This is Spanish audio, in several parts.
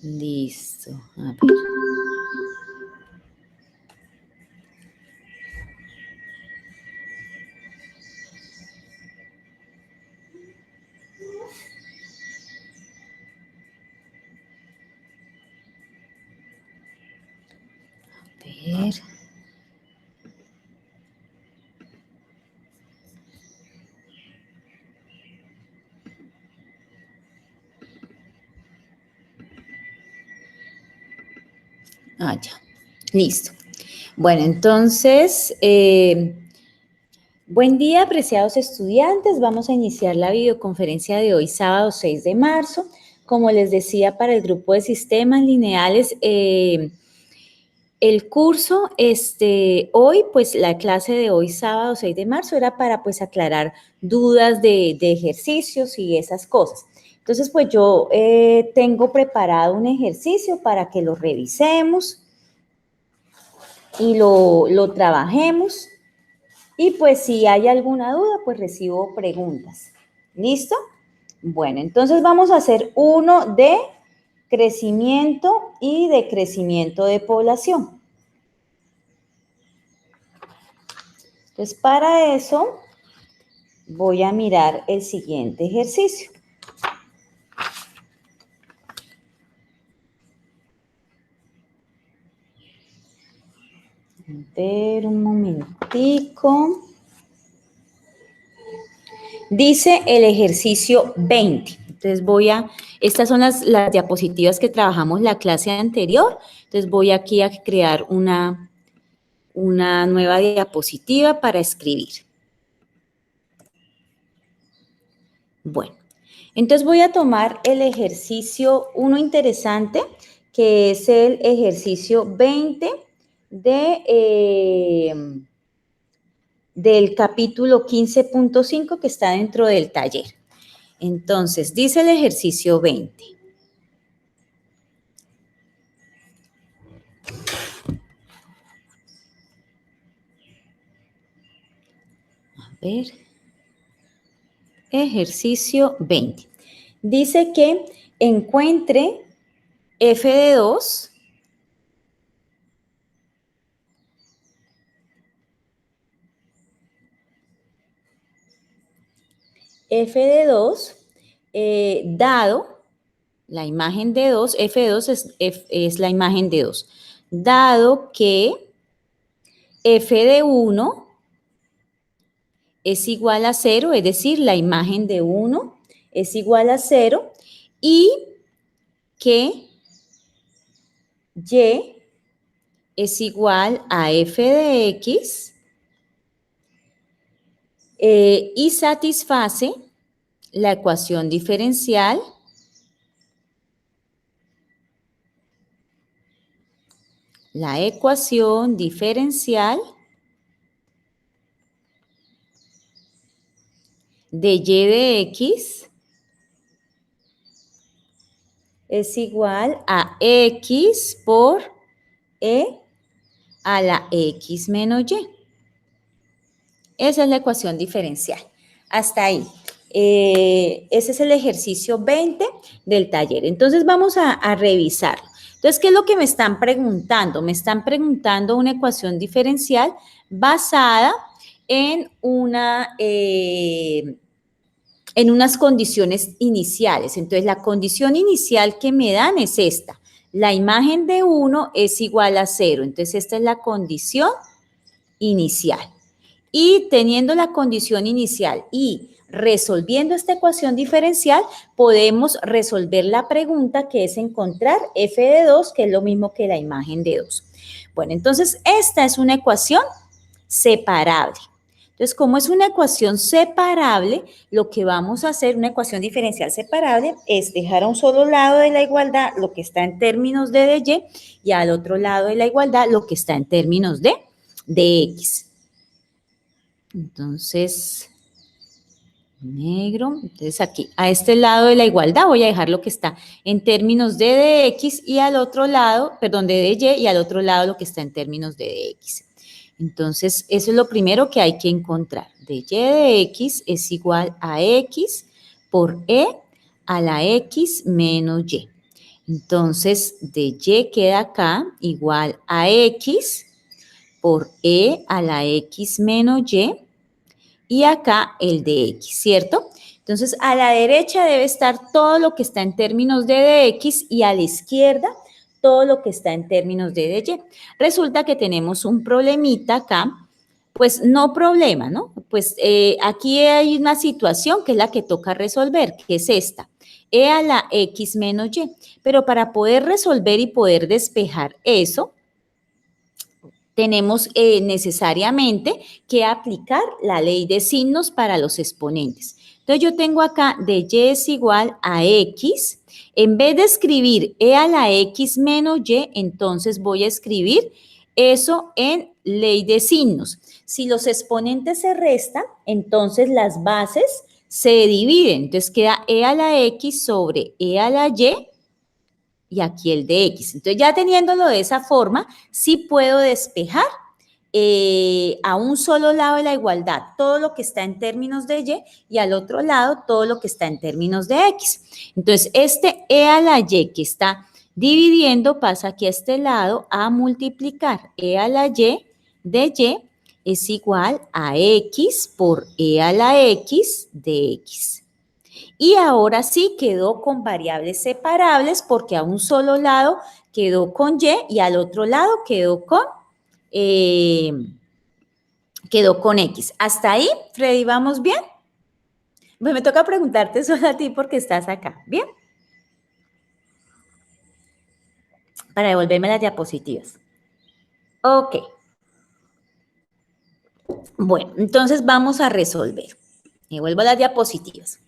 Listo. A ver. A ver. Ah, ya. Listo. Bueno, entonces, buen día, apreciados estudiantes. Vamos a iniciar la videoconferencia de hoy, sábado 6 de marzo. Como les decía, para el grupo de sistemas lineales, el curso, hoy, pues la clase de hoy, sábado 6 de marzo, era para pues aclarar dudas de ejercicios y esas cosas. Entonces, pues yo tengo preparado un ejercicio para que lo revisemos y lo trabajemos. Y pues si hay alguna duda, pues recibo preguntas. ¿Listo? Bueno, entonces vamos a hacer uno de crecimiento y decrecimiento de población. Entonces, para eso voy a mirar el siguiente ejercicio. A ver, un momentico. Dice el ejercicio 20. Entonces estas son las diapositivas que trabajamos la clase anterior. Entonces voy aquí a crear una nueva diapositiva para escribir. Bueno, entonces voy a tomar el ejercicio, uno interesante, que es el ejercicio 20 del capítulo 15.5 que está dentro del taller. Entonces, dice el ejercicio 20. A ver. Ejercicio 20. Dice que encuentre f de 2 dado la imagen de 2, f de 2 es la imagen de 2, dado que f de 1 es igual a 0, es decir, la imagen de 1 es igual a 0 y que y es igual a f de x y satisface la ecuación diferencial de y de x es igual a x por e a la x menos y. Esa es la ecuación diferencial. Hasta ahí. Ese es el ejercicio 20 del taller. Entonces vamos a revisarlo. Entonces, ¿qué es lo que me están preguntando? Me están preguntando una ecuación diferencial basada en unas condiciones iniciales. Entonces, la condición inicial que me dan es esta. La imagen de 1 es igual a 0. Entonces, esta es la condición inicial. Y teniendo la condición inicial y resolviendo esta ecuación diferencial, podemos resolver la pregunta que es encontrar f de 2, que es lo mismo que la imagen de 2. Bueno, entonces esta es una ecuación separable. Entonces, como es una ecuación separable, lo que vamos a hacer, una ecuación diferencial separable, es dejar a un solo lado de la igualdad lo que está en términos de y y al otro lado de la igualdad lo que está en términos de x. Entonces, negro. Entonces, aquí, a este lado de la igualdad voy a dejar lo que está en términos de x y al otro lado, perdón, de y y al otro lado lo que está en términos de x. Entonces, eso es lo primero que hay que encontrar. De y de x es igual a x por e a la x menos y. Entonces, de y queda acá igual a x por e a la x menos y acá el de x, ¿cierto? Entonces, a la derecha debe estar todo lo que está en términos de dx y a la izquierda todo lo que está en términos de dy. Resulta que tenemos un problemita acá, pues no problema, ¿no? Pues aquí hay una situación que es la que toca resolver, que es esta, e a la x menos y. Pero para poder resolver y poder despejar eso, tenemos necesariamente que aplicar la ley de signos para los exponentes. Entonces, yo tengo acá de y es igual a x. En vez de escribir e a la x menos y, entonces voy a escribir eso en ley de signos. Si los exponentes se restan, entonces las bases se dividen. Entonces, queda e a la x sobre e a la y aquí el de x. Entonces, ya teniéndolo de esa forma, sí puedo despejar a un solo lado de la igualdad todo lo que está en términos de y al otro lado todo lo que está en términos de x. Entonces, este e a la y que está dividiendo pasa aquí a este lado a multiplicar e a la y de y es igual a x por e a la x de x. Y ahora sí quedó con variables separables porque a un solo lado quedó con y al otro lado quedó con x. ¿Hasta ahí, Freddy, vamos bien? Pues me toca preguntarte solo a ti porque estás acá, ¿bien? Para devolverme las diapositivas. Ok. Bueno, entonces vamos a resolver. Devuelvo las diapositivas.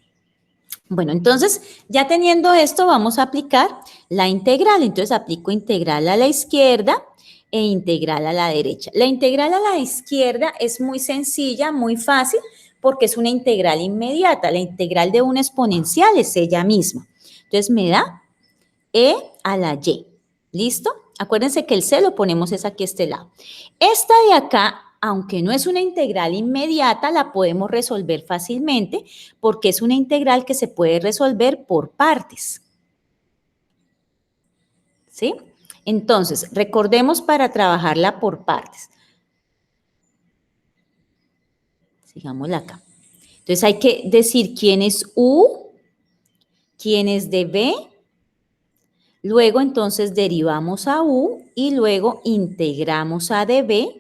Bueno, entonces, ya teniendo esto, vamos a aplicar la integral. Entonces, aplico integral a la izquierda e integral a la derecha. La integral a la izquierda es muy sencilla, muy fácil, porque es una integral inmediata. La integral de una exponencial es ella misma. Entonces, me da e a la y. ¿Listo? Acuérdense que el c lo ponemos es aquí a este lado. Esta de acá, aunque no es una integral inmediata, la podemos resolver fácilmente porque es una integral que se puede resolver por partes. ¿Sí? Entonces, recordemos para trabajarla por partes. Sigámosla acá. Entonces, hay que decir quién es u, quién es db. Luego, entonces, derivamos a u y luego integramos a db.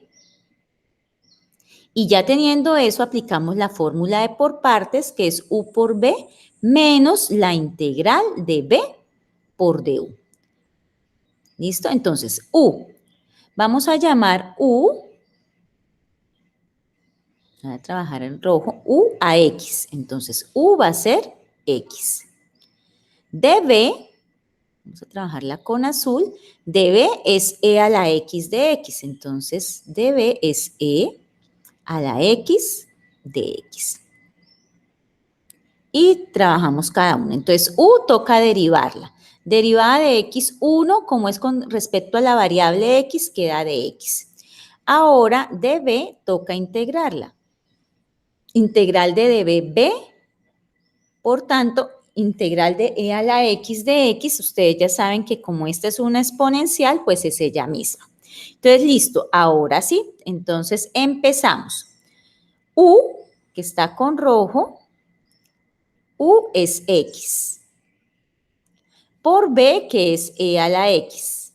Y ya teniendo eso, aplicamos la fórmula de por partes, que es u por b, menos la integral de b por du. ¿Listo? Entonces, u. Vamos a llamar u, voy a trabajar en rojo, u a x. Entonces, u va a ser x. db, vamos a trabajarla con azul, db es e a la x de x. Entonces, db es e a la x de x. Y trabajamos cada uno. Entonces, u toca derivarla. Derivada de x1, como es con respecto a la variable x, queda de x. Ahora, db toca integrarla. Integral de db, por tanto, integral de e a la x de x, ustedes ya saben que como esta es una exponencial, pues es ella misma. Entonces, listo, ahora sí, entonces empezamos. U, que está con rojo, u es x, por b, que es e a la x.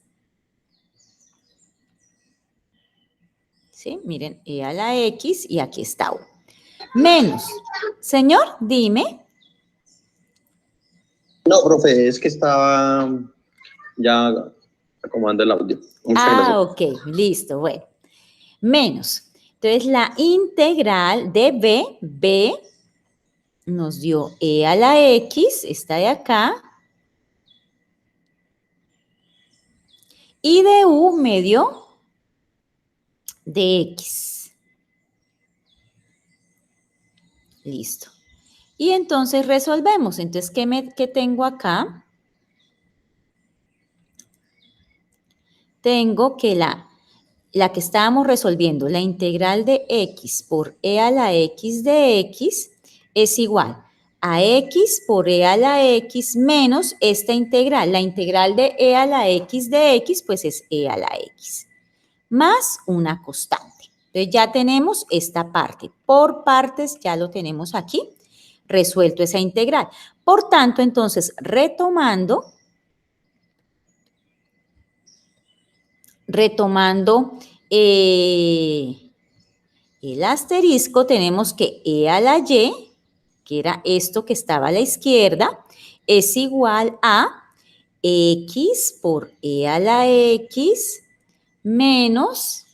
¿Sí? Miren, e a la x y aquí está u. Menos. Señor, dime. No, profe, es que estaba ya acomodando el audio. Muchas gracias. Ok, listo, bueno. Menos. Entonces, la integral de b nos dio e a la x, esta de acá, y de u me dio de x. Listo. Y entonces resolvemos. Entonces, ¿qué tengo acá? Tengo que la que estábamos resolviendo, la integral de x por e a la x de x, es igual a x por e a la x menos esta integral. La integral de e a la x de x, pues es e a la x, más una constante. Entonces ya tenemos esta parte. Por partes ya lo tenemos aquí, resuelto esa integral. Por tanto, entonces, retomando el asterisco, tenemos que e a la y, que era esto que estaba a la izquierda, es igual a x por e a la x menos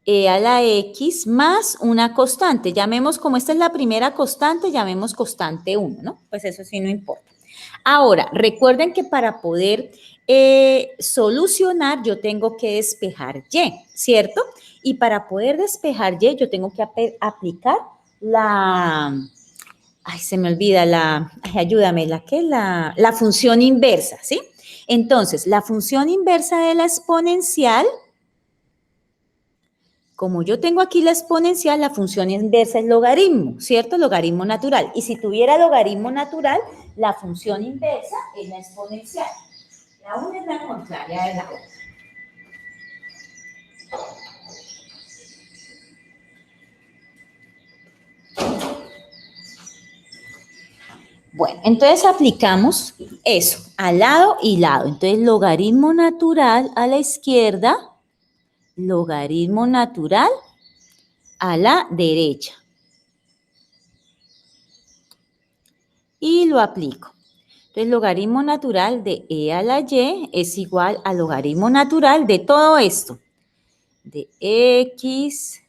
e a la x más una constante. Llamemos, como esta es la primera constante, llamemos constante 1, ¿no? Pues eso sí no importa. Ahora, recuerden que para poder solucionar yo tengo que despejar y, ¿cierto? Y para poder despejar y yo tengo que aplicar la... Ay, se me olvida ayúdame, la función inversa, ¿sí? Entonces, la función inversa de la exponencial, como yo tengo aquí la exponencial, la función inversa es logaritmo, ¿cierto? Logaritmo natural. Y si tuviera logaritmo natural, la función inversa es la exponencial. La una es la contraria de la otra. Bueno, entonces aplicamos eso, a lado y lado. Entonces, logaritmo natural a la izquierda, logaritmo natural a la derecha. Y lo aplico. Entonces, logaritmo natural de e a la y es igual al logaritmo natural de todo esto. De x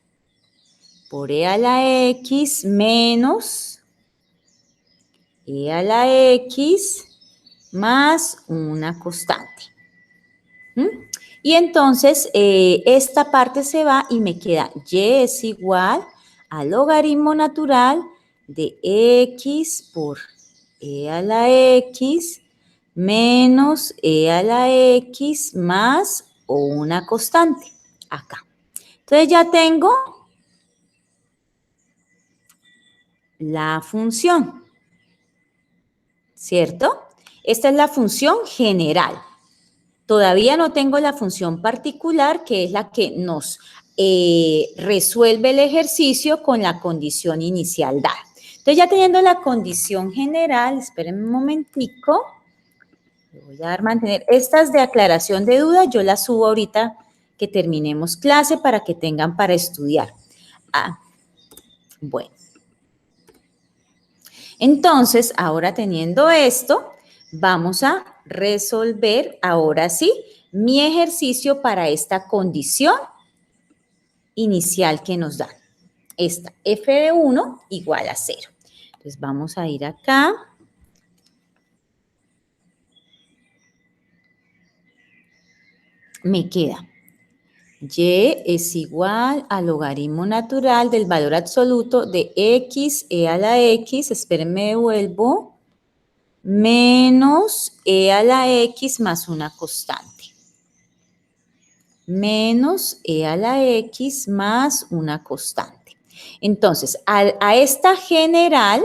por e a la x menos e a la x más una constante. Y entonces, esta parte se va y me queda y es igual al logaritmo natural de x por e a la x menos e a la x más una constante, acá. Entonces ya tengo la función, ¿cierto? Esta es la función general. Todavía no tengo la función particular, que es la que nos resuelve el ejercicio con la condición inicial dada. Entonces, ya teniendo la condición general, espérenme un momentico, voy a dar mantener. Estas de aclaración de dudas, yo las subo ahorita que terminemos clase para que tengan para estudiar. Bueno. Entonces, ahora teniendo esto, vamos a resolver, ahora sí, mi ejercicio para esta condición inicial que nos da. Esta f de 1 igual a 0. Entonces, vamos a ir acá. Me queda y es igual al logaritmo natural del valor absoluto de x e a la x, espérenme, devuelvo, menos e a la x más una constante. Menos e a la x más una constante. Entonces, a esta general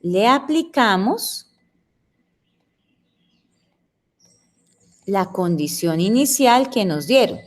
le aplicamos la condición inicial que nos dieron.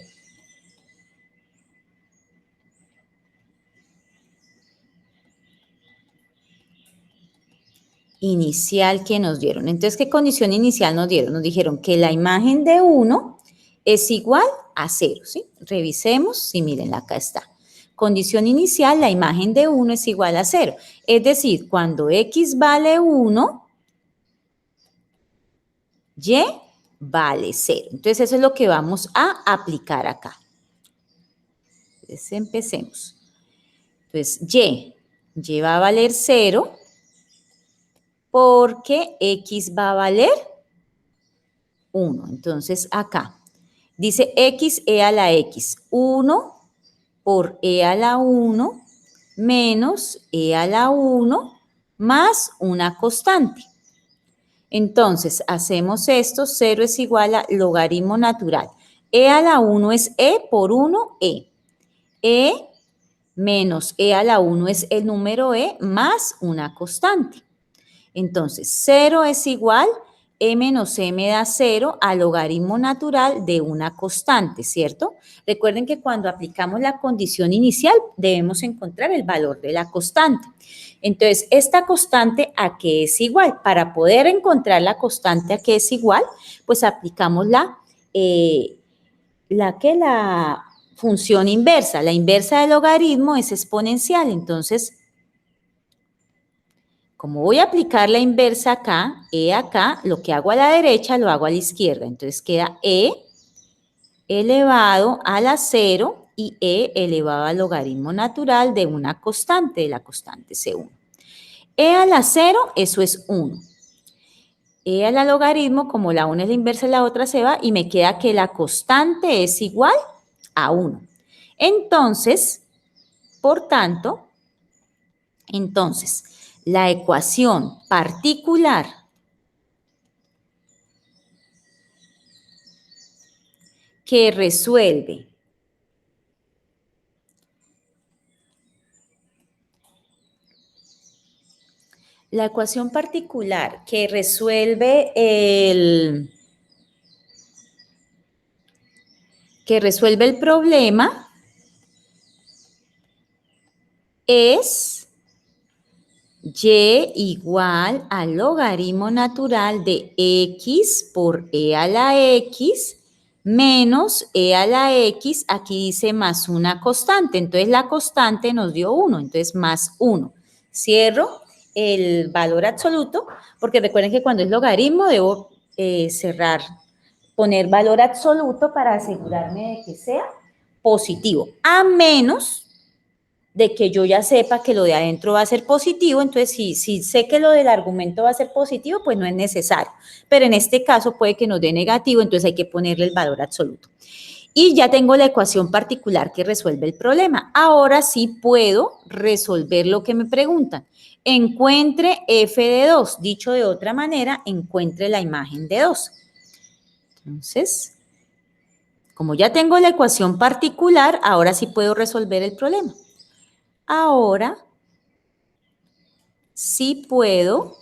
Inicial que nos dieron. Entonces, ¿qué condición inicial nos dieron? Nos dijeron que la imagen de 1 es igual a 0, ¿sí? Revisemos, sí, miren, acá está. Condición inicial, la imagen de 1 es igual a 0. Es decir, cuando x vale 1, y vale 0. Entonces, eso es lo que vamos a aplicar acá. Entonces, empecemos. Entonces, y va a valer 0 porque x va a valer 1. Entonces, acá dice x e a la x, 1 por e a la 1 menos e a la 1 más una constante. Entonces, hacemos esto, 0 es igual a logaritmo natural. E a la 1 es e por 1, e. E menos e a la 1 es el número e más una constante. Entonces, 0 es igual, e menos e me da 0 al logaritmo natural de una constante, ¿cierto? Recuerden que cuando aplicamos la condición inicial debemos encontrar el valor de la constante. Entonces, esta constante ¿a qué es igual? Para poder encontrar la constante ¿a qué es igual? Pues aplicamos la función inversa. La inversa del logaritmo es exponencial, entonces como voy a aplicar la inversa acá, e acá, lo que hago a la derecha lo hago a la izquierda. Entonces queda e elevado a la 0 y e elevado al logaritmo natural de una constante, de la constante C1. E a la 0, eso es 1. E al logaritmo, como la una es la inversa de la otra, se va y me queda que la constante es igual a 1. Entonces, por tanto, la ecuación particular que resuelve el problema es y igual al logaritmo natural de x por e a la x menos e a la x, aquí dice más una constante, entonces la constante nos dio 1, entonces más 1. Cierro el valor absoluto, porque recuerden que cuando es logaritmo debo poner valor absoluto para asegurarme de que sea positivo, a menos de que yo ya sepa que lo de adentro va a ser positivo, entonces si sé que lo del argumento va a ser positivo, pues no es necesario. Pero en este caso puede que nos dé negativo, entonces hay que ponerle el valor absoluto. Y ya tengo la ecuación particular que resuelve el problema. Ahora sí puedo resolver lo que me preguntan. Encuentre f de 2. Dicho de otra manera, encuentre la imagen de 2. Entonces, como ya tengo la ecuación particular, ahora sí puedo resolver el problema. Ahora sí puedo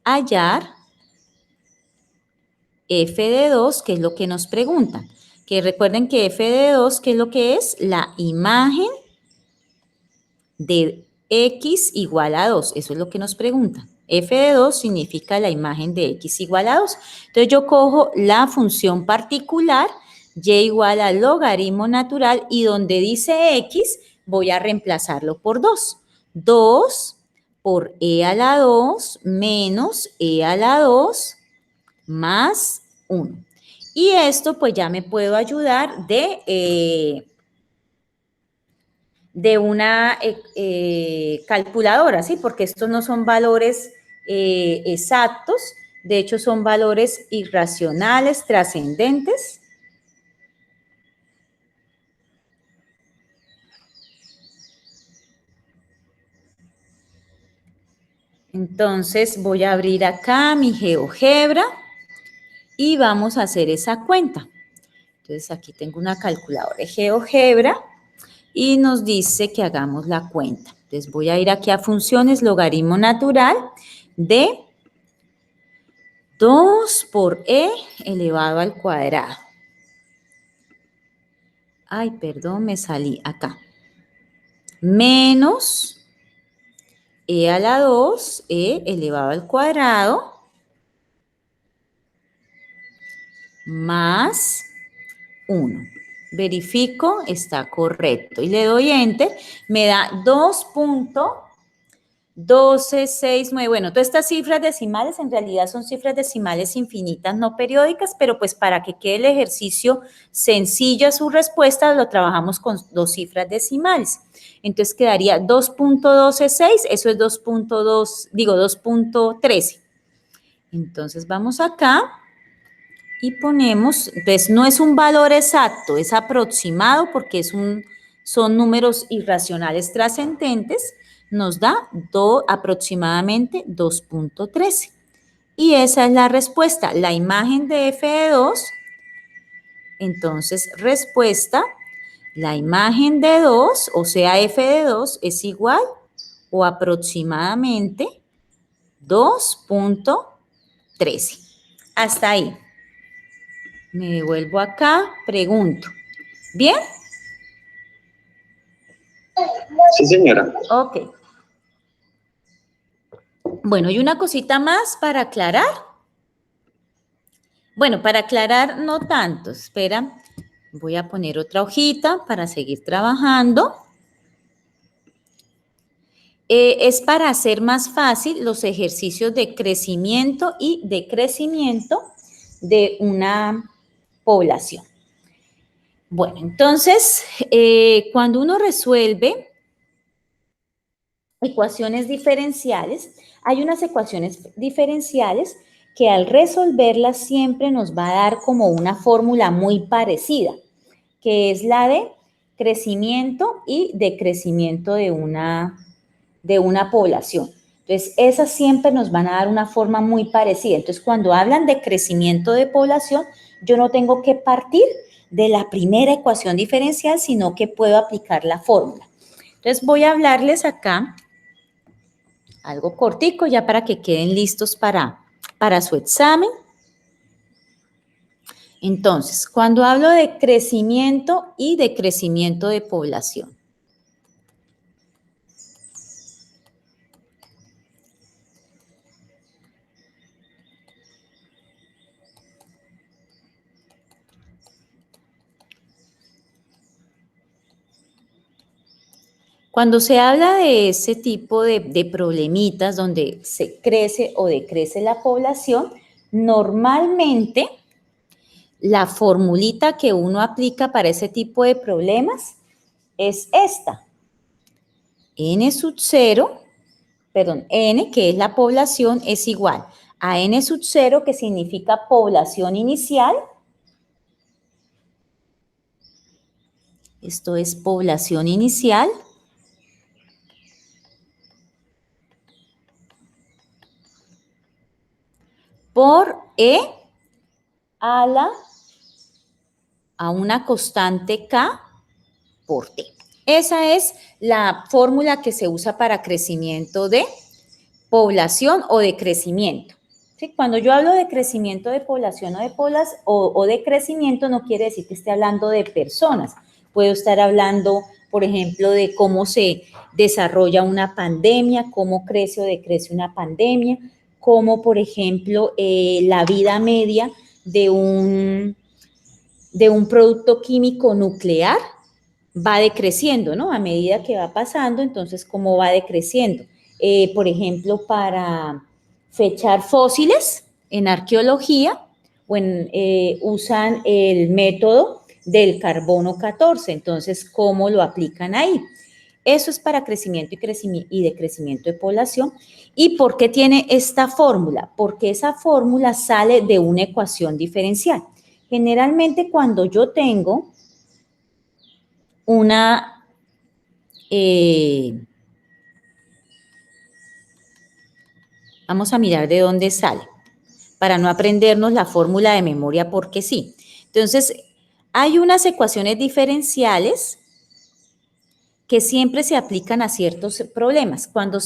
hallar f de 2, que es lo que nos preguntan. Que recuerden que f de 2, ¿qué es lo que es? La imagen de x igual a 2. Eso es lo que nos preguntan. F de 2 significa la imagen de x igual a 2. Entonces yo cojo la función particular y igual al logaritmo natural y donde dice x voy a reemplazarlo por 2. 2 por e a la 2 menos e a la 2 más 1. Y esto pues ya me puedo ayudar de una calculadora, ¿sí? Porque estos no son valores exactos, de hecho son valores irracionales, trascendentes. Entonces voy a abrir acá mi GeoGebra y vamos a hacer esa cuenta. Entonces aquí tengo una calculadora de GeoGebra y nos dice que hagamos la cuenta. Entonces voy a ir aquí a funciones, logaritmo natural de 2 por e elevado al cuadrado. Ay, perdón, me salí acá. Menos e a la 2, e elevado al cuadrado, más 1. Verifico, está correcto. Y le doy Enter, me da 2.12669. Bueno, todas estas cifras decimales en realidad son cifras decimales infinitas, no periódicas, pero pues para que quede el ejercicio sencillo a su respuesta, lo trabajamos con 2 cifras decimales. Entonces quedaría 2.126, eso es 2.13. Entonces vamos acá y ponemos, entonces no es un valor exacto, es aproximado porque son números irracionales trascendentes, nos da aproximadamente 2.13. Y esa es la respuesta, la imagen de f de 2, entonces respuesta, la imagen de 2, o sea, f de 2 es igual o aproximadamente 2.13. Hasta ahí. Me devuelvo acá, pregunto. ¿Bien? Sí, señora. Ok. Bueno, y una cosita más para aclarar. Bueno, para aclarar no tanto. Espera, voy a poner otra hojita para seguir trabajando. Es para hacer más fácil los ejercicios de crecimiento y decrecimiento de una población. Bueno, entonces, cuando uno resuelve ecuaciones diferenciales, hay unas ecuaciones diferenciales que al resolverlas siempre nos va a dar como una fórmula muy parecida, que es la de crecimiento y decrecimiento de una población. Entonces, esas siempre nos van a dar una forma muy parecida. Entonces, cuando hablan de crecimiento de población, yo no tengo que partir de la primera ecuación diferencial, sino que puedo aplicar la fórmula. Entonces, voy a hablarles acá algo cortico ya para que queden listos para su examen. Entonces, cuando hablo de crecimiento y decrecimiento de población, cuando se habla de ese tipo de problemitas donde se crece o decrece la población, normalmente la formulita que uno aplica para ese tipo de problemas es esta. N sub 0, perdón, N, que es la población, es igual a N sub 0, que significa población inicial. Esto es población inicial. Por E a una constante K por T. Esa es la fórmula que se usa para crecimiento de población o de crecimiento. ¿Sí? Cuando yo hablo de crecimiento de población o de crecimiento, no quiere decir que esté hablando de personas. Puedo estar hablando, por ejemplo, de cómo se desarrolla una pandemia, cómo crece o decrece una pandemia, cómo, por ejemplo, la vida media de un producto químico nuclear va decreciendo, ¿no? A medida que va pasando, entonces, cómo va decreciendo. Por ejemplo, para fechar fósiles en arqueología, usan el método del carbono 14, entonces, ¿cómo lo aplican ahí? Eso es para crecimiento y decrecimiento de población. ¿Y por qué tiene esta fórmula? Porque esa fórmula sale de una ecuación diferencial. Generalmente, cuando yo tengo una vamos a mirar de dónde sale, para no aprendernos la fórmula de memoria porque sí. Entonces, hay unas ecuaciones diferenciales que siempre se aplican a ciertos problemas. Cuando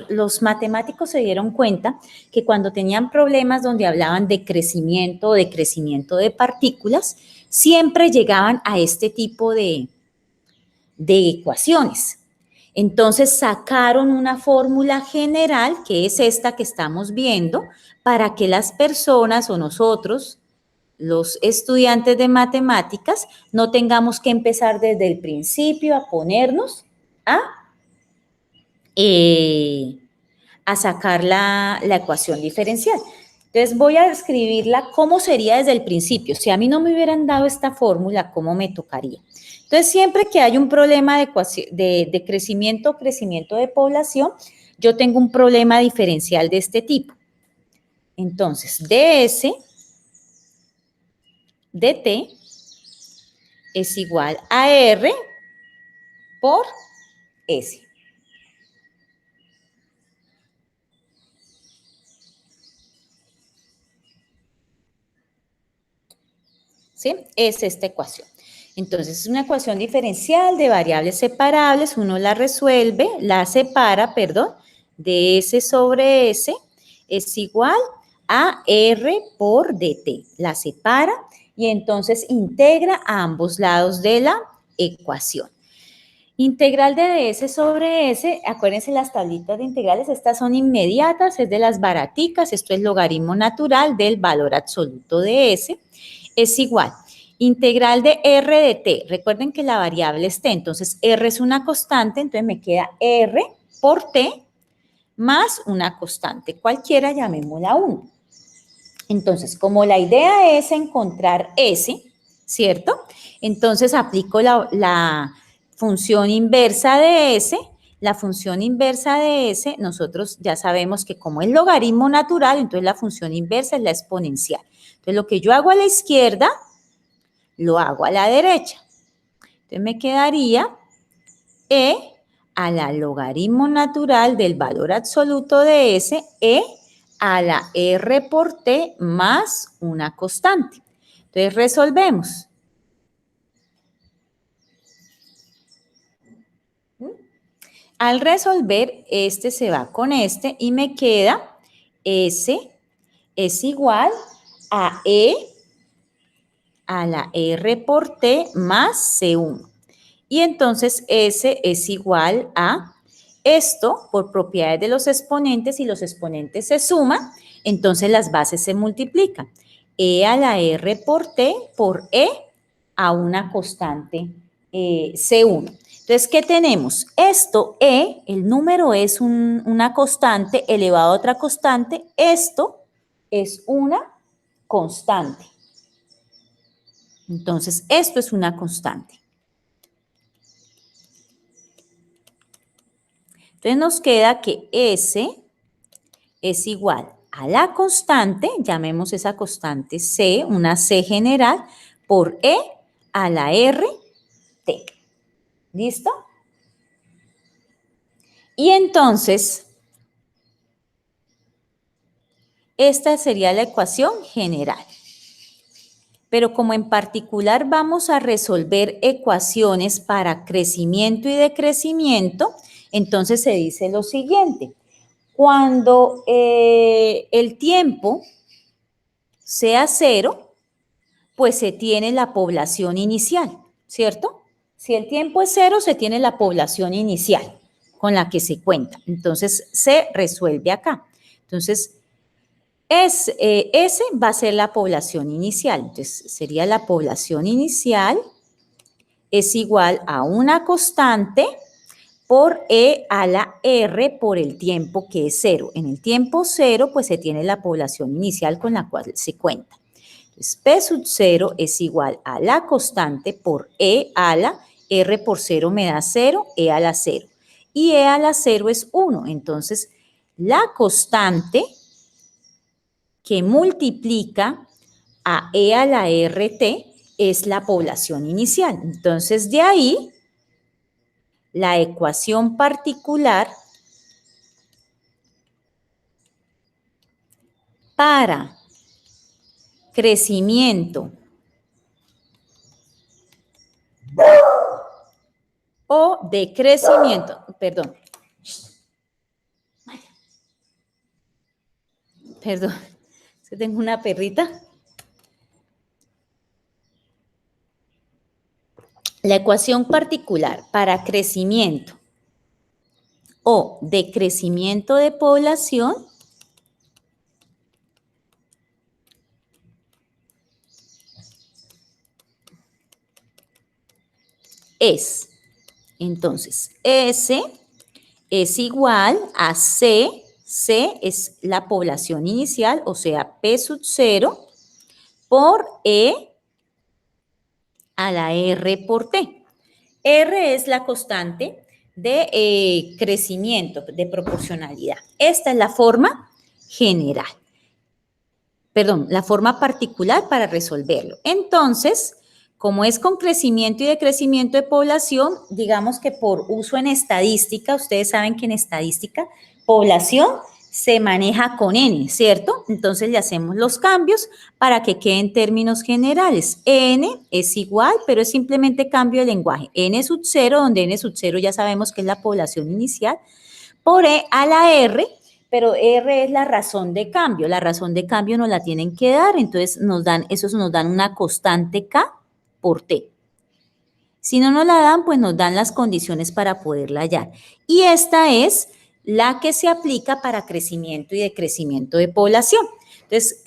los matemáticos se dieron cuenta que cuando tenían problemas donde hablaban de crecimiento o de crecimiento de partículas, siempre llegaban a este tipo de ecuaciones. Entonces sacaron una fórmula general, que es esta que estamos viendo, para que las personas o nosotros, los estudiantes de matemáticas, no tengamos que empezar desde el principio a ponernos a sacar la ecuación diferencial. Entonces voy a escribirla cómo sería desde el principio. Si a mí no me hubieran dado esta fórmula, ¿cómo me tocaría? Entonces, siempre que hay un problema de crecimiento o crecimiento de población, yo tengo un problema diferencial de este tipo. Entonces, ds dt es igual a r por s. ¿Sí? Es esta ecuación. Entonces, es una ecuación diferencial de variables separables, uno la resuelve, la separa, perdón, de S sobre S es igual a R por DT. La separa y entonces integra a ambos lados de la ecuación. Integral de ds sobre s, acuérdense las tablitas de integrales, estas son inmediatas, es de las baraticas, esto es logaritmo natural del valor absoluto de s, es igual. Integral de r de t, recuerden que la variable es t, entonces r es una constante, entonces me queda r por t más una constante, cualquiera llamémosla 1. Entonces, como la idea es encontrar s, ¿cierto? Entonces aplico la función inversa de S. La función inversa de S, nosotros ya sabemos que como es logaritmo natural, entonces la función inversa es la exponencial. Entonces lo que yo hago a la izquierda, lo hago a la derecha. Entonces me quedaría E a la logaritmo natural del valor absoluto de S, E a la R por T más una constante. Entonces resolvemos. Al resolver, este se va con este y me queda S es igual a E a la R por T más C1. Y entonces S es igual a esto por propiedades de los exponentes y los exponentes se suman, entonces las bases se multiplican. E a la R por T por E a una constante C1. Entonces, ¿qué tenemos? Esto, E, el número es una constante elevado a otra constante. Esto es una constante. Entonces, esto es una constante. Entonces, nos queda que S es igual a la constante, llamemos esa constante C, una C general, por E a la R, T. ¿Listo? Y entonces, esta sería la ecuación general. Pero como en particular vamos a resolver ecuaciones para crecimiento y decrecimiento, entonces se dice lo siguiente. Cuando el tiempo sea 0, pues se tiene la población inicial, ¿cierto? Si el tiempo es 0, se tiene la población inicial con la que se cuenta. Entonces, se resuelve acá. Entonces, S va a ser la población inicial. Entonces, sería la población inicial es igual a una constante por E a la R por el tiempo que es 0. En el tiempo 0, pues se tiene la población inicial con la cual se cuenta. Entonces, P sub 0 es igual a la constante por E a la R por 0 me da 0, E a la 0. Y E a la 0 es 1. Entonces, la constante que multiplica a E a la RT es la población inicial. Entonces, de ahí, la ecuación particular para crecimiento o decrecimiento, perdón, es que tengo una perrita. La ecuación particular para crecimiento o decrecimiento de población es, entonces, S es igual a C, C es la población inicial, o sea, P sub 0 por E a la R por T. R es la constante de crecimiento, de proporcionalidad. Esta es la forma general. Perdón, la forma particular para resolverlo. Entonces, como es con crecimiento y decrecimiento de población, digamos que por uso en estadística, ustedes saben que en estadística, población se maneja con n, ¿cierto? Entonces le hacemos los cambios para que queden términos generales. N es igual, pero es simplemente cambio de lenguaje. N sub 0, donde n sub 0 ya sabemos que es la población inicial, por E a la R, pero R es la razón de cambio. La razón de cambio nos la tienen que dar, entonces esos nos dan una constante K por T. Si no nos la dan, pues nos dan las condiciones para poderla hallar. Y esta es la que se aplica para crecimiento y decrecimiento de población. Entonces,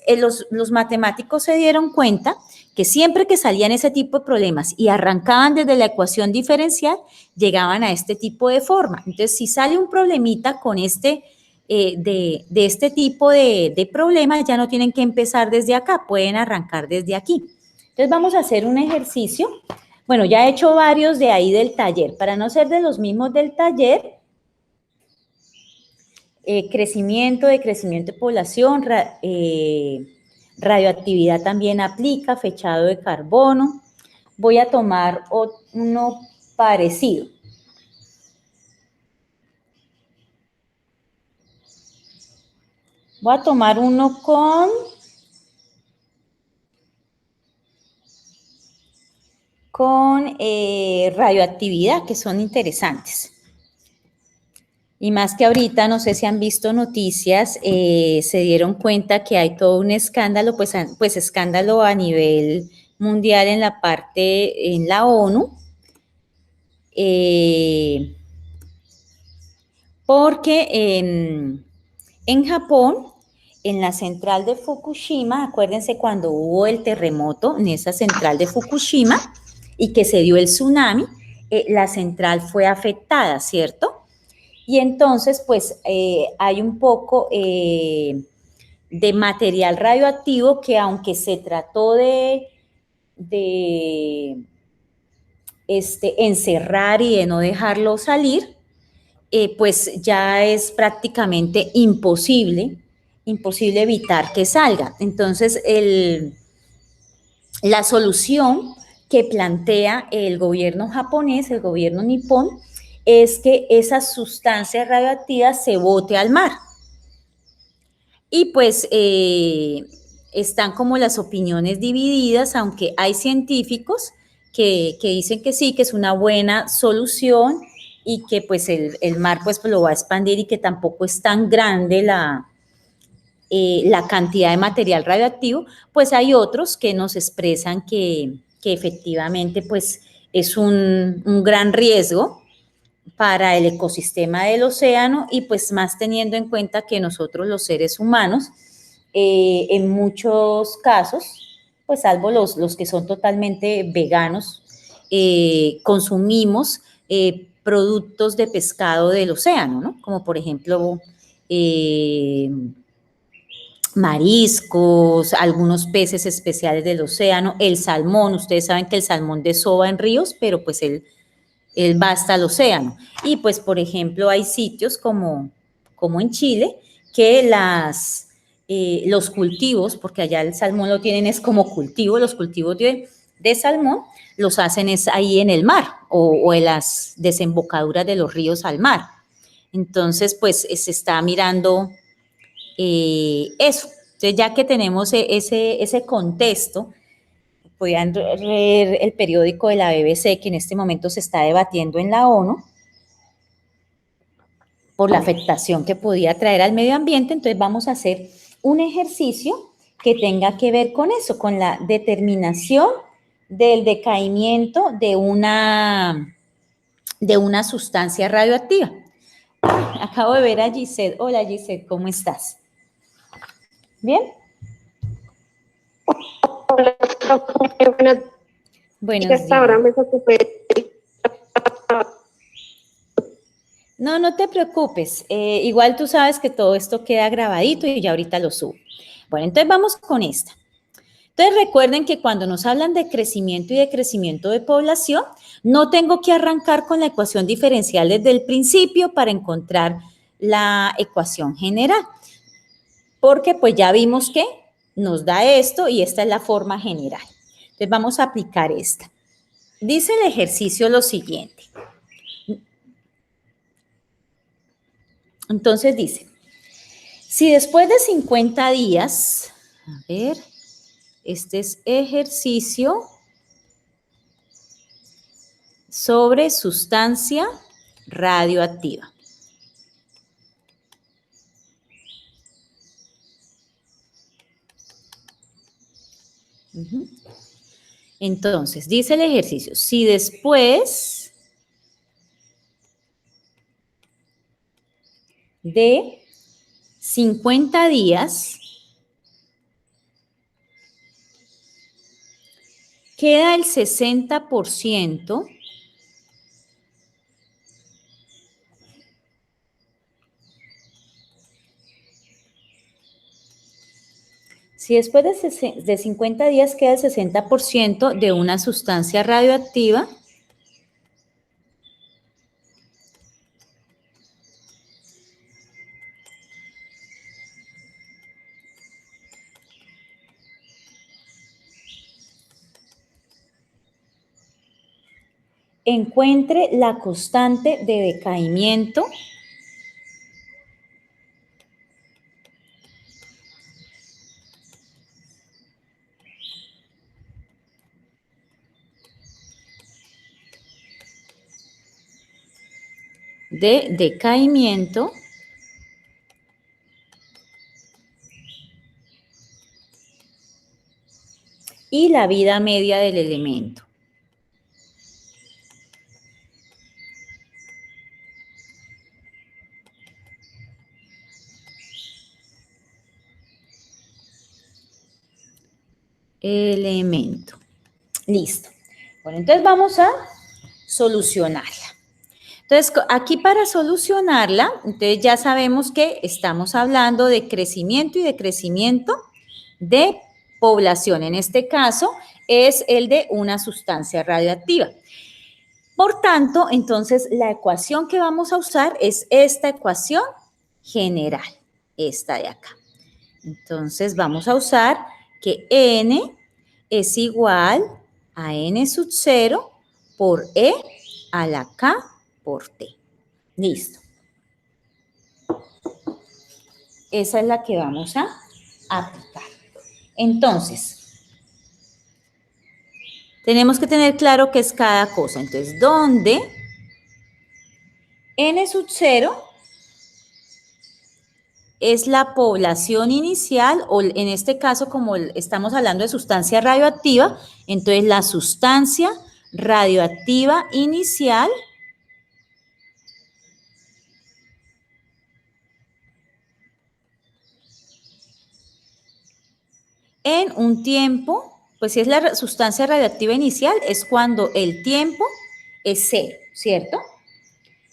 los matemáticos se dieron cuenta que siempre que salían ese tipo de problemas y arrancaban desde la ecuación diferencial, llegaban a este tipo de forma. Entonces, si sale un problemita con de este tipo de problemas, ya no tienen que empezar desde acá, pueden arrancar desde aquí. Entonces, vamos a hacer un ejercicio. Bueno, ya he hecho varios de ahí del taller. Para no ser de los mismos del taller, crecimiento, decrecimiento de población, radioactividad también aplica, fechado de carbono. Voy a tomar uno parecido. Voy a tomar uno con radioactividad, que son interesantes. Y más que ahorita, no sé si han visto noticias, se dieron cuenta que hay todo un escándalo, pues escándalo a nivel mundial en la ONU, porque en Japón, en la central de Fukushima, acuérdense cuando hubo el terremoto en esa central de Fukushima y que se dio el tsunami, la central fue afectada, ¿cierto? Y entonces, pues, hay un poco de material radioactivo que aunque se trató de encerrar y de no dejarlo salir, pues ya es prácticamente imposible evitar que salga. Entonces, la solución que plantea el gobierno japonés, el gobierno nipón, es que esas sustancias radioactivas se bote al mar. Y pues están como las opiniones divididas, aunque hay científicos que dicen que sí, que es una buena solución y que pues el mar pues lo va a expandir y que tampoco es tan grande la cantidad de material radioactivo, pues hay otros que nos expresan que efectivamente pues es un gran riesgo para el ecosistema del océano y pues más teniendo en cuenta que nosotros los seres humanos en muchos casos, pues salvo los que son totalmente veganos, consumimos productos de pescado del océano, ¿no? Como por ejemplo mariscos, algunos peces especiales del océano, el salmón, ustedes saben que el salmón desova en ríos, pero pues él va hasta el océano. Y pues, por ejemplo, hay sitios como en Chile que los cultivos, porque allá el salmón lo tienen es como cultivo, los cultivos de salmón los hacen es ahí en el mar o en las desembocaduras de los ríos al mar. Entonces, pues se está mirando eso. Entonces, ya que tenemos ese contexto, podían leer el periódico de la BBC, que en este momento se está debatiendo en la ONU por la afectación que podía traer al medio ambiente. Entonces vamos a hacer un ejercicio que tenga que ver con eso, con la determinación del decaimiento de una sustancia radioactiva. Acabo de ver a Gisette. Hola Gisette, ¿cómo estás? ¿Bien? Hola, buenos días. Ahora me ocupé. No te preocupes. Igual tú sabes que todo esto queda grabadito y ya ahorita lo subo. Bueno, entonces vamos con esta. Entonces recuerden que cuando nos hablan de crecimiento y decrecimiento de población, no tengo que arrancar con la ecuación diferencial desde el principio para encontrar la ecuación general. Porque pues ya vimos que nos da esto y esta es la forma general. Entonces vamos a aplicar esta. Dice el ejercicio lo siguiente. Entonces dice, Si después de 50 días, a ver, este es ejercicio sobre sustancia radioactiva. Entonces, dice el ejercicio, si después de 50 días queda el 60%, si después de 50 días queda el 60% de una sustancia radioactiva, encuentre la constante de decaimiento y la vida media del elemento. Listo. Bueno, entonces vamos a solucionarla. Entonces, aquí para solucionarla, entonces ya sabemos que estamos hablando de crecimiento y decrecimiento de población. En este caso, es el de una sustancia radioactiva. Por tanto, entonces, la ecuación que vamos a usar es esta ecuación general, esta de acá. Entonces, vamos a usar que N es igual a N sub 0 por E a la K por T. Listo. Esa es la que vamos a aplicar. Entonces, tenemos que tener claro qué es cada cosa. Entonces, ¿dónde N sub 0 es la población inicial, o en este caso, como estamos hablando de sustancia radioactiva, entonces la sustancia radioactiva inicial en un tiempo, pues si es la sustancia radioactiva inicial, es cuando el tiempo es 0, ¿cierto?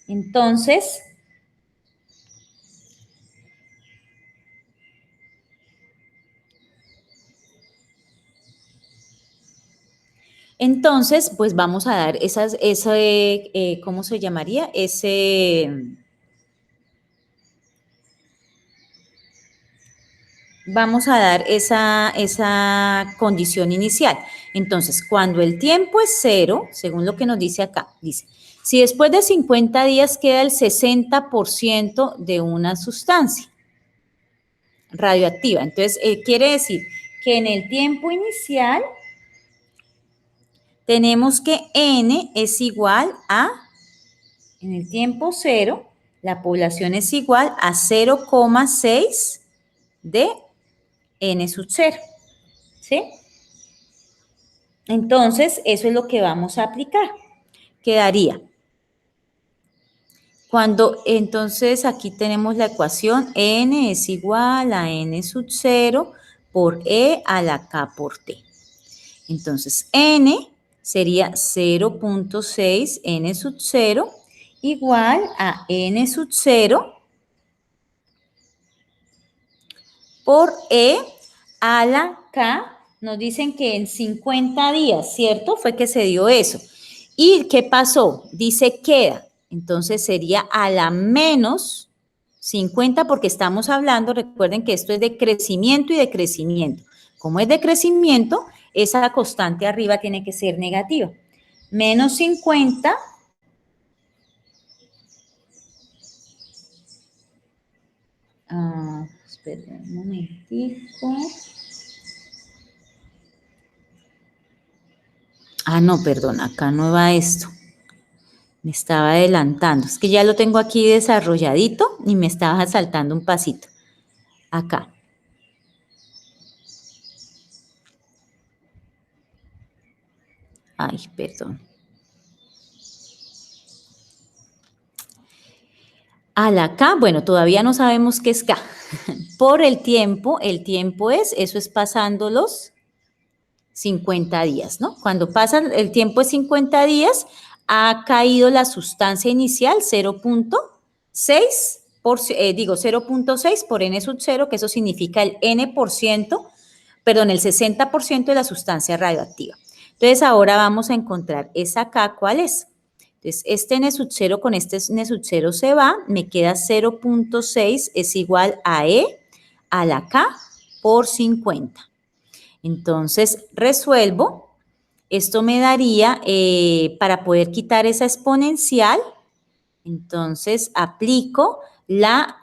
Entonces, pues vamos a dar ¿cómo se llamaría? Vamos a dar esa condición inicial. Entonces, cuando el tiempo es 0, según lo que nos dice acá, dice, si después de 50 días queda el 60% de una sustancia radioactiva, entonces quiere decir que en el tiempo inicial tenemos que N es igual a, en el tiempo 0, la población es igual a 0,6 de N sub 0, ¿sí? Entonces, eso es lo que vamos a aplicar. Quedaría. Entonces, aquí tenemos la ecuación N es igual a N sub 0 por E a la K por T. Entonces, N sería 0.6 N sub 0 igual a N sub 0 por E a la K. Nos dicen que en 50 días, ¿cierto? Fue que se dio eso. ¿Y qué pasó? Dice queda. Entonces sería a la menos 50 porque estamos hablando, recuerden que esto es de crecimiento y decrecimiento. Como es de crecimiento, esa constante arriba tiene que ser negativa. Menos 50 Espera un momentico. Ah, no, perdón, acá no va esto. Me estaba adelantando. Es que ya lo tengo aquí desarrolladito y me estaba saltando un pasito. Acá. Ay, perdón. Al acá, bueno, todavía no sabemos qué es K. Por el tiempo es, eso es pasando los 50 días, ¿no? Cuando pasa el tiempo es 50 días, ha caído la sustancia inicial 0.6, 0.6 por N sub 0, que eso significa el N%, perdón, el 60% de la sustancia radioactiva. Entonces, ahora vamos a encontrar esa K, ¿cuál es? Entonces, este N sub 0 con este N sub 0 se va, me queda 0.6 es igual a E a la K por 50. Entonces, resuelvo. Esto me daría, para poder quitar esa exponencial, entonces aplico la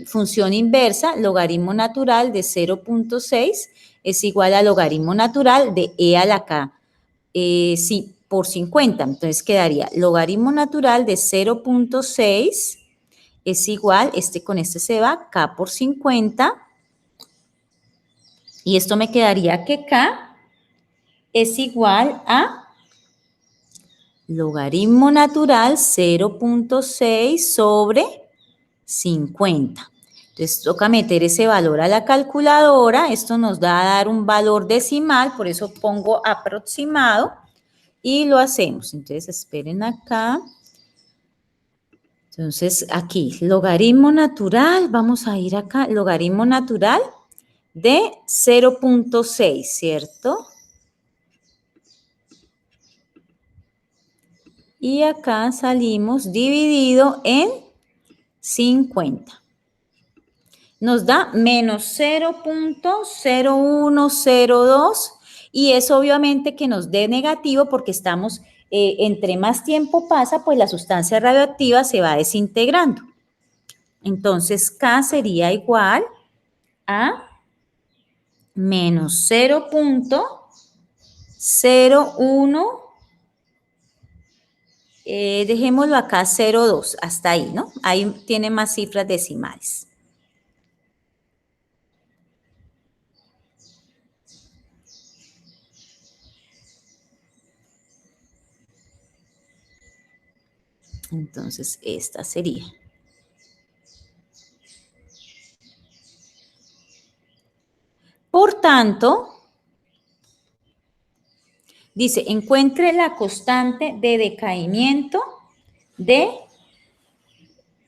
función inversa, logaritmo natural de 0.6 es igual a logaritmo natural de E a la K, sí, por 50. Entonces quedaría logaritmo natural de 0.6 es igual, con este se va, K por 50. Y esto me quedaría que K es igual a logaritmo natural 0.6 sobre 50. Entonces, toca meter ese valor a la calculadora. Esto nos da a dar un valor decimal, por eso pongo aproximado y lo hacemos. Entonces, esperen acá. Entonces, aquí, logaritmo natural, vamos a ir acá, logaritmo natural de 0.6, ¿cierto? Y acá salimos dividido en 50. Nos da menos 0.0102 y es obviamente que nos dé negativo porque estamos, entre más tiempo pasa, pues la sustancia radioactiva se va desintegrando. Entonces, K sería igual a menos 0.01, dejémoslo acá 0.2, hasta ahí, ¿no? Ahí tiene más cifras decimales. Entonces, esta sería. Por tanto, dice, encuentre la constante de decaimiento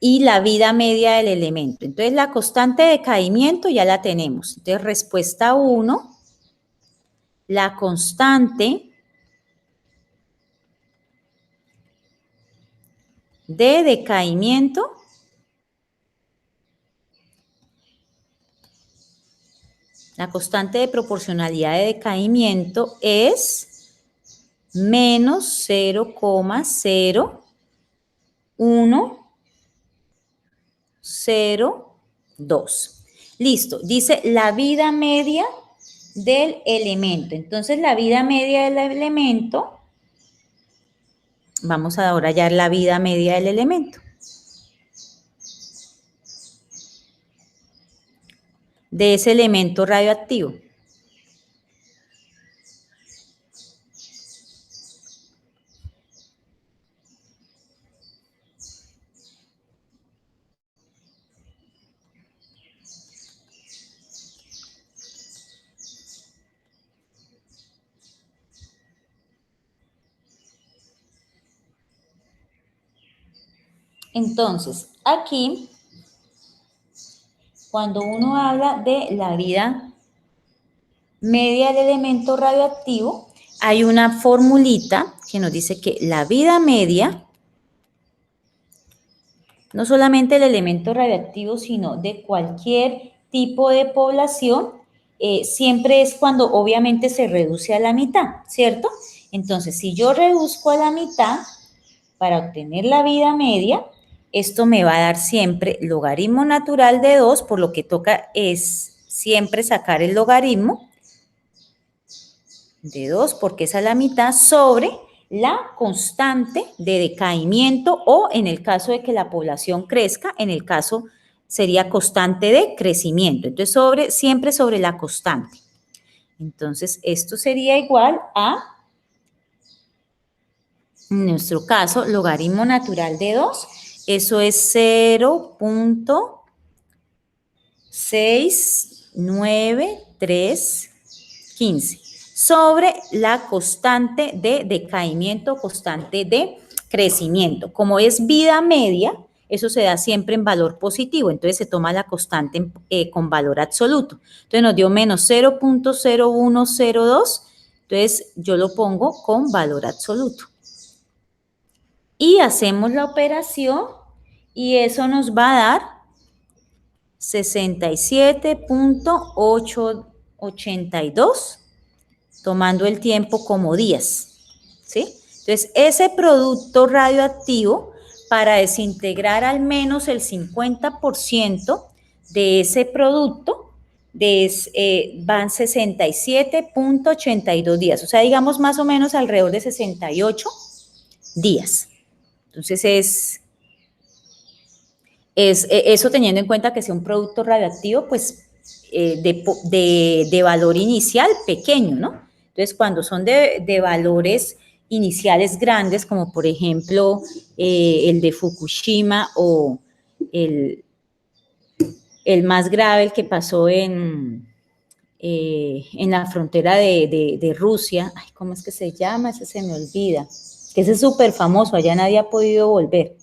y la vida media del elemento. Entonces, la constante de decaimiento ya la tenemos. Entonces, respuesta 1, la constante de decaimiento la constante de proporcionalidad de decaimiento es menos 0,0102. Listo, dice la vida media del elemento. Entonces, la vida media del elemento, vamos a ahora hallar la vida media del elemento. De ese elemento radioactivo. Entonces, aquí, cuando uno habla de la vida media del elemento radioactivo, hay una formulita que nos dice que la vida media, no solamente del elemento radioactivo, sino de cualquier tipo de población, siempre es cuando obviamente se reduce a la mitad, ¿cierto? Entonces, si yo reduzco a la mitad para obtener la vida media, esto me va a dar siempre logaritmo natural de 2, por lo que toca es siempre sacar el logaritmo de 2, porque es a la mitad, sobre la constante de decaimiento, o en el caso de que la población crezca, en el caso sería constante de crecimiento. Entonces, siempre sobre la constante. Entonces, esto sería igual a, en nuestro caso, logaritmo natural de 2. Eso es 0.69315 sobre la constante de decaimiento, constante de crecimiento. Como es vida media, eso se da siempre en valor positivo, entonces se toma la constante con valor absoluto. Entonces nos dio menos 0.0102, entonces yo lo pongo con valor absoluto. Y hacemos la operación y eso nos va a dar 67.882, tomando el tiempo como días, ¿sí? Entonces, ese producto radioactivo, para desintegrar al menos el 50% de ese producto, van 67.82 días, o sea, digamos más o menos alrededor de 68 días. Entonces, eso teniendo en cuenta que sea un producto radioactivo, pues, de valor inicial pequeño, ¿no? Entonces, cuando son de valores iniciales grandes, como por ejemplo el de Fukushima o el más grave, el que pasó en la frontera de Rusia, ay, ¿cómo es que se llama? Ese se me olvida, que ese es súper famoso, allá nadie ha podido volver.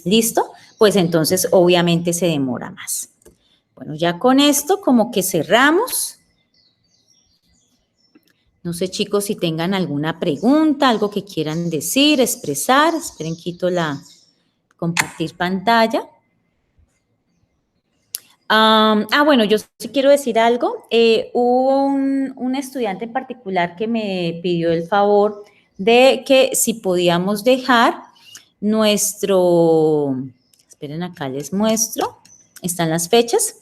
¿Listo? Pues entonces obviamente se demora más. Bueno, ya con esto como que cerramos. No sé, chicos, si tengan alguna pregunta, algo que quieran decir, expresar. Esperen, quito la compartir pantalla. Bueno, yo sí quiero decir algo. Hubo un estudiante en particular que me pidió el favor de que si podíamos dejar nuestro... Esperen, acá les muestro. Están las fechas.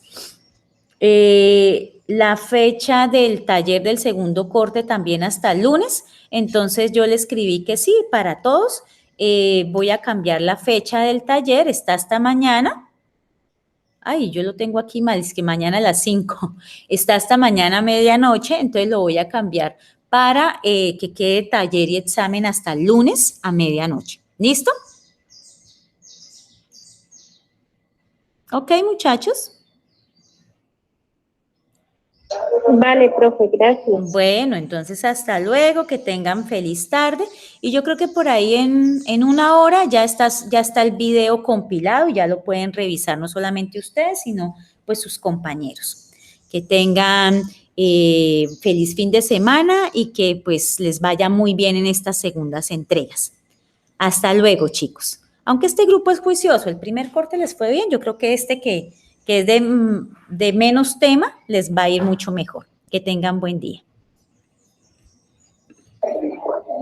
La fecha del taller del segundo corte también hasta el lunes. Entonces, yo le escribí que sí, para todos. Voy a cambiar la fecha del taller. Está hasta mañana. Ay, yo lo tengo aquí mal, es que mañana a las 5. Está hasta mañana a medianoche, entonces lo voy a cambiar para que quede taller y examen hasta el lunes a medianoche. ¿Listo? Ok, muchachos. Vale, profe, gracias. Bueno, entonces hasta luego, que tengan feliz tarde. Y yo creo que por ahí en una hora ya está el video compilado y ya lo pueden revisar no solamente ustedes, sino pues sus compañeros. Que tengan feliz fin de semana y que pues les vaya muy bien en estas segundas entregas. Hasta luego, chicos. Aunque este grupo es juicioso, el primer corte les fue bien, yo creo que que es de menos tema les va a ir mucho mejor. Que tengan buen día.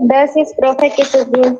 Gracias, profe, que estés bien.